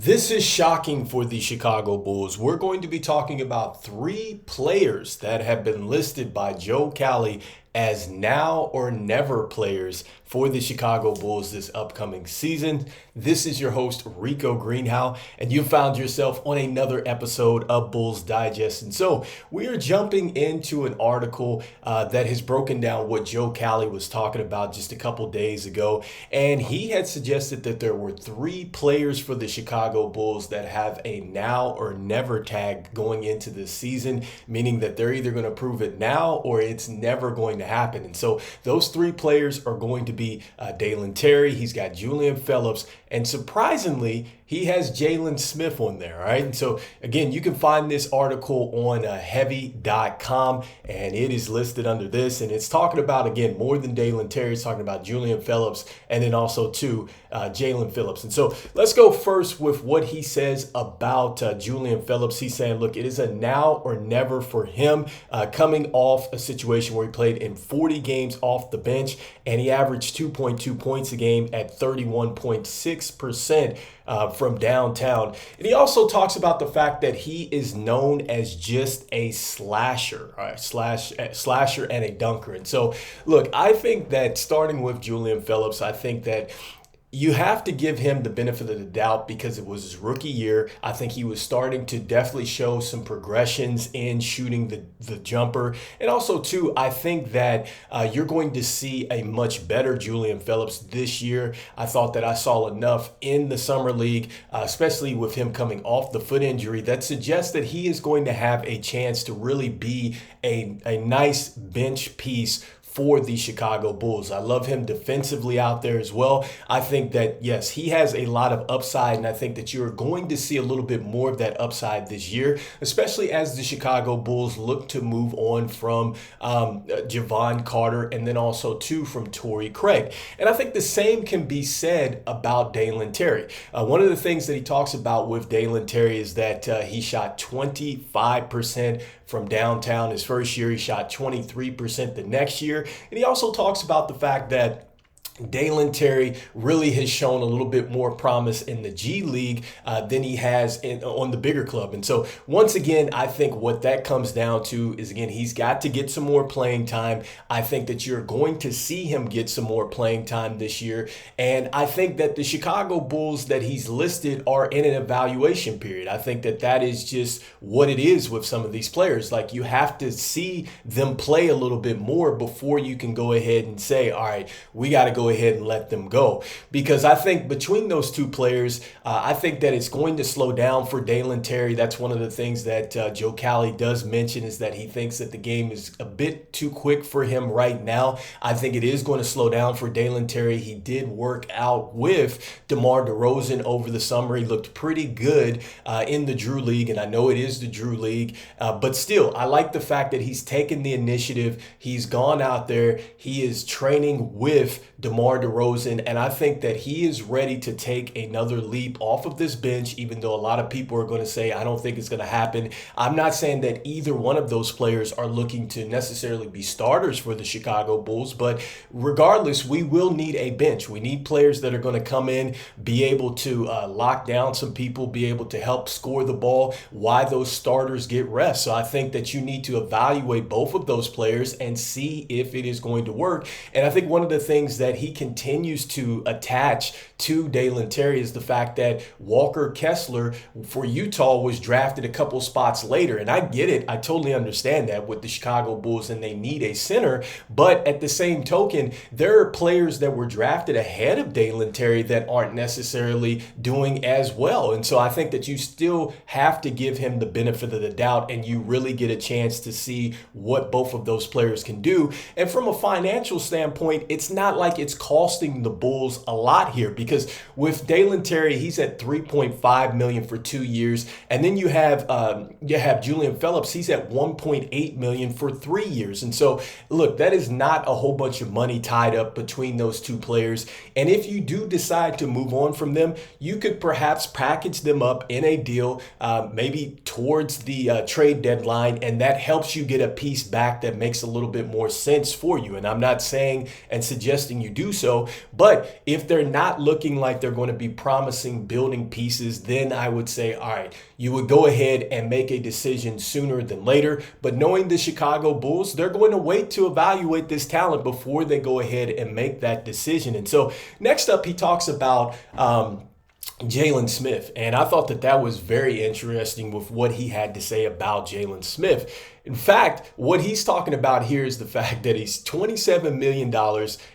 This is shocking for the Chicago Bulls. We're going to be talking about three players that have been listed by Joe Cali as now or never players for the Chicago Bulls this upcoming season. This is your host, Rico Greenhowe, and you found yourself on another episode of Bulls Digest. And so we are jumping into an article that has broken down what Joe Cali was talking about just a couple days ago. And he had suggested that there were three players for the Chicago Bulls that have a now or never tag going into this season, meaning that they're either going to prove it now or it's never going to happen. And so those three players are going to be Dalen Terry. He's got Julian Phillips, and surprisingly, he has Jalen Smith on there, all right? And so, again, you can find this article on heavy.com, and it is listed under this, and it's talking about, again, more than Dalen Terry. It's talking about Julian Phillips, and then also, Jalen Phillips. And so let's go first with what he says about Julian Phillips. He's saying, look, it is a now or never for him, coming off a situation where he played in 40 games off the bench, and he averaged 2.2 points a game at 31.6%. From downtown. And he also talks about the fact that he is known as just a slasher, all right, slasher and a dunker. And so, look, I think that starting with Julian Phillips, I think that you have to give him the benefit of the doubt because it was his rookie year. I think he was starting to definitely show some progressions in shooting the jumper. And also, too, I think that you're going to see a much better Julian Phillips this year. I thought that I saw enough in the summer league, especially with him coming off the foot injury, that suggests that he is going to have a chance to really be a nice bench piece for the Chicago Bulls. I love him defensively out there as well. I think that, yes, he has a lot of upside, and I think that you're going to see a little bit more of that upside this year, especially as the Chicago Bulls look to move on from Javon Carter and then also, too, from Torrey Craig. And I think the same can be said about Dalen Terry. One of the things that he talks about with Dalen Terry is that he shot 25% from downtown his first year. He shot 23% the next year. And he also talks about the fact that Dalen Terry really has shown a little bit more promise in the G League than he has on the bigger club. And so once again, I think what that comes down to is, again, he's got to get some more playing time. I think that you're going to see him get some more playing time this year. And I think that the Chicago Bulls that he's listed are in an evaluation period. I think that that is just what it is with some of these players. Like, you have to see them play a little bit more before you can go ahead and say, all right, we got to go ahead and let them go. Because I think between those two players, I think that it's going to slow down for Dalen Terry. That's one of the things that Joe Cali does mention, is that he thinks that the game is a bit too quick for him right now. I think it is going to slow down for Dalen Terry. He did work out with DeMar DeRozan over the summer. He looked pretty good in the Drew League, and I know it is the Drew League, but still, I like the fact that he's taken the initiative. He's gone out there. He is training with DeMar DeRozan, and I think that he is ready to take another leap off of this bench, even though a lot of people are going to say, I don't think it's going to happen. I'm not saying that either one of those players are looking to necessarily be starters for the Chicago Bulls, but regardless, we will need a bench. We need players that are going to come in, be able to lock down some people, be able to help score the ball while those starters get rest. So I think that you need to evaluate both of those players and see if it is going to work. And I think one of the things that he continues to attach to Dalen Terry is the fact that Walker Kessler for Utah was drafted a couple spots later. And I get it. I totally understand that with the Chicago Bulls, and they need a center. But at the same token, there are players that were drafted ahead of Dalen Terry that aren't necessarily doing as well. And so I think that you still have to give him the benefit of the doubt, and you really get a chance to see what both of those players can do. And from a financial standpoint, it's not like it's costing the Bulls a lot here, because with Dalen Terry, he's at $3.5 million for 2 years, and then you have Julian Phillips. He's at $1.8 million for 3 years. And so, look, that is not a whole bunch of money tied up between those two players. And if you do decide to move on from them, you could perhaps package them up in a deal, maybe towards the trade deadline, and that helps you get a piece back that makes a little bit more sense for you. And I'm not saying and suggesting you do so. But if they're not looking like they're going to be promising building pieces, then I would say, all right, you would go ahead and make a decision sooner than later. But knowing the Chicago Bulls, they're going to wait to evaluate this talent before they go ahead and make that decision. And so next up, he talks about Jalen Smith. And I thought that was very interesting with what he had to say about Jalen Smith. In fact, what he's talking about here is the fact that he's $27 million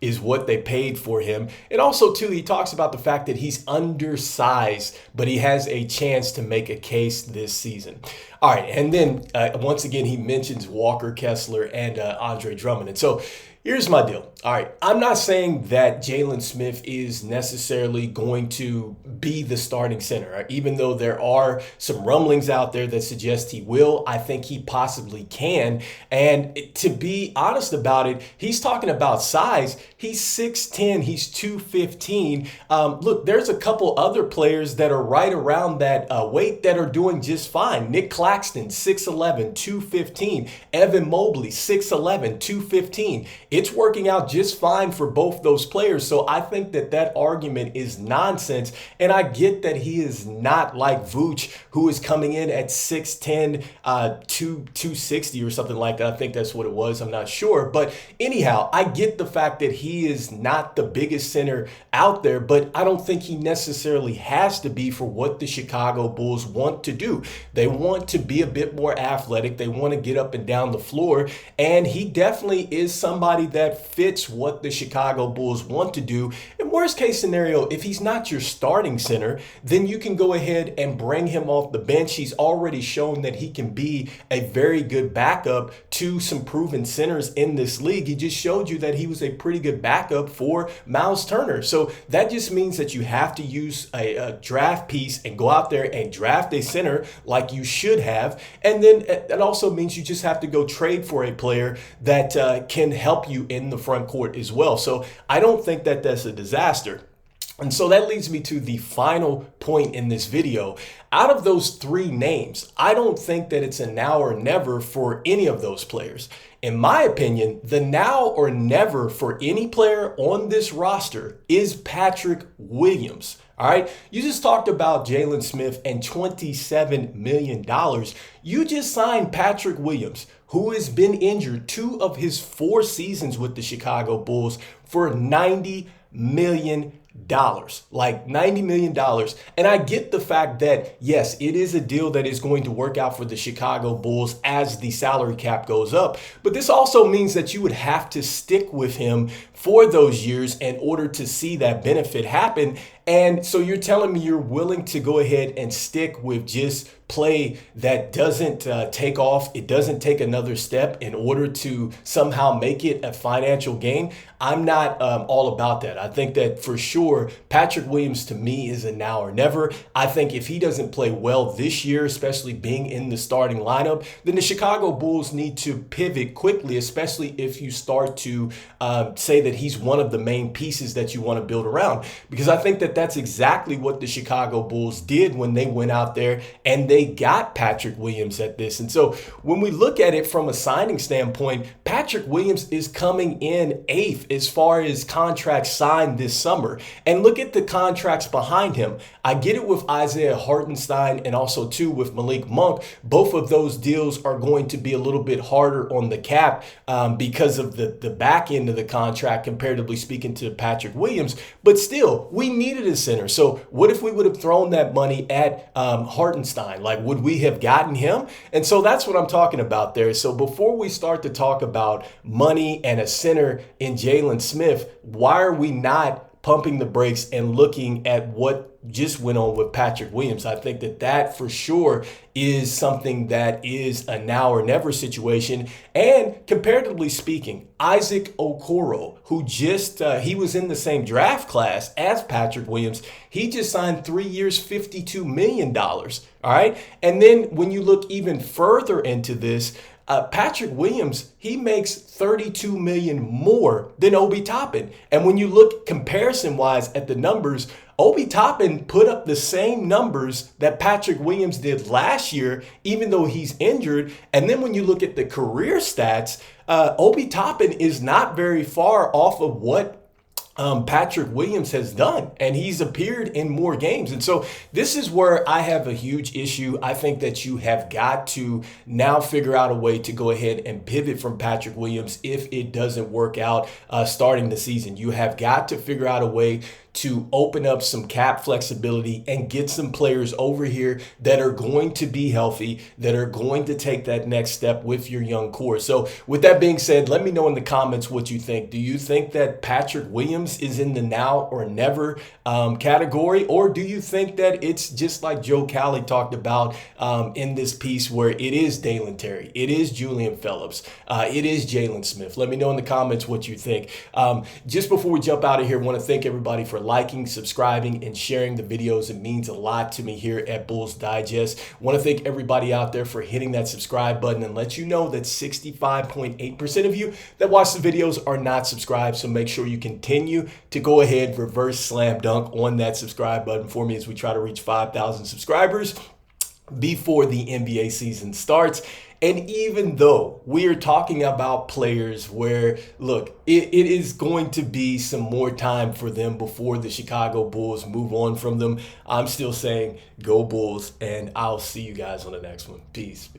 is what they paid for him. And also, too, he talks about the fact that he's undersized, but he has a chance to make a case this season. All right. And then once again, he mentions Walker Kessler and Andre Drummond. And so here's my deal. All right. I'm not saying that Jalen Smith is necessarily going to be the starting center, even though there are some rumblings out there that suggest he will. I think he possibly can. And to be honest about it, he's talking about size. He's 6'10", he's 215. Look, there's a couple other players that are right around that weight that are doing just fine. Nick Claxton, 6'11", 215. Evan Mobley, 6'11", 215. It's working out just fine for both those players. So I think that argument is nonsense. And I get that he is not like Vooch, who is coming in at 6'10", 260 or something like that. I think that's what it was. I'm not sure. But anyhow, I get the fact that he is not the biggest center out there, but I don't think he necessarily has to be for what the Chicago Bulls want to do. They want to be a bit more athletic. They want to get up and down the floor. And he definitely is somebody that fits what the Chicago Bulls want to do. In worst case scenario, if he's not your starting center, then you can go ahead and bring him off the bench. He's already shown that he can be a very good backup to some proven centers in this league. He just showed you that he was a pretty good backup for Miles Turner. So that just means that you have to use a draft piece and go out there and draft a center like you should have. And then that also means you just have to go trade for a player that can help you in the front court as well. So I don't think that that's a disaster. And so that leads me to the final point in this video. Out of those three names, I don't think that it's a now or never for any of those players. In my opinion, the now or never for any player on this roster is Patrick Williams. All right. You just talked about Jalen Smith and $27 million. You just signed Patrick Williams, who has been injured 2 of his 4 seasons with the Chicago Bulls, for $90 million. Like $90 million. And I get the fact that, yes, it is a deal that is going to work out for the Chicago Bulls as the salary cap goes up. But this also means that you would have to stick with him for those years in order to see that benefit happen. And so you're telling me you're willing to go ahead and stick with just play that doesn't take off. It doesn't take another step in order to somehow make it a financial gain. I'm not all about that. I think that for sure, Patrick Williams to me is a now or never. I think if he doesn't play well this year, especially being in the starting lineup, then the Chicago Bulls need to pivot quickly, especially if you start to say that he's one of the main pieces that you want to build around. Because I think that that's exactly what the Chicago Bulls did when they went out there and they got Patrick Williams at this. And so when we look at it from a signing standpoint, Patrick Williams is coming in 8th as far as contracts signed this summer. And look at the contracts behind him. I get it with Isaiah Hartenstein and also too with Malik Monk. Both of those deals are going to be a little bit harder on the cap because of the back end of the contract, comparatively speaking to Patrick Williams. But still, we needed a center. So what if we would have thrown that money at Hartenstein? Like, would we have gotten him? And so that's what I'm talking about there. So before we start to talk about money and a center in Jalen Smith, why are we not pumping the brakes and looking at what just went on with Patrick Williams? I think that for sure is something that is a now or never situation. And comparatively speaking, Isaac Okoro, who just, he was in the same draft class as Patrick Williams. He just signed 3 years, $52 million. All right. And then when you look even further into this, Patrick Williams, he makes $32 million more than Obi Toppin. And when you look comparison-wise at the numbers, Obi Toppin put up the same numbers that Patrick Williams did last year, even though he's injured. And then when you look at the career stats, Obi Toppin is not very far off of what Patrick Williams has done, and he's appeared in more games. And so this is where I have a huge issue. I think that you have got to now figure out a way to go ahead and pivot from Patrick Williams if it doesn't work out starting the season. You have got to figure out a way to open up some cap flexibility and get some players over here that are going to be healthy, that are going to take that next step with your young core. So with that being said, let me know in the comments what you think. Do you think that Patrick Williams is in the now or never category? Or do you think that it's just like Joe Cali talked about in this piece, where it is Dalen Terry, it is Julian Phillips, it is Jalen Smith? Let me know in the comments what you think. Just before we jump out of here, I want to thank everybody for liking, subscribing, and sharing the videos. It means a lot to me here at Bulls Digest. I want to thank everybody out there for hitting that subscribe button, and let you know that 65.8% of you that watch the videos are not subscribed. So make sure you continue to go ahead, reverse slam dunk on that subscribe button for me as we try to reach 5,000 subscribers before the NBA season starts. And even though we are talking about players where, look, it is going to be some more time for them before the Chicago Bulls move on from them, I'm still saying go Bulls, and I'll see you guys on the next one. Peace.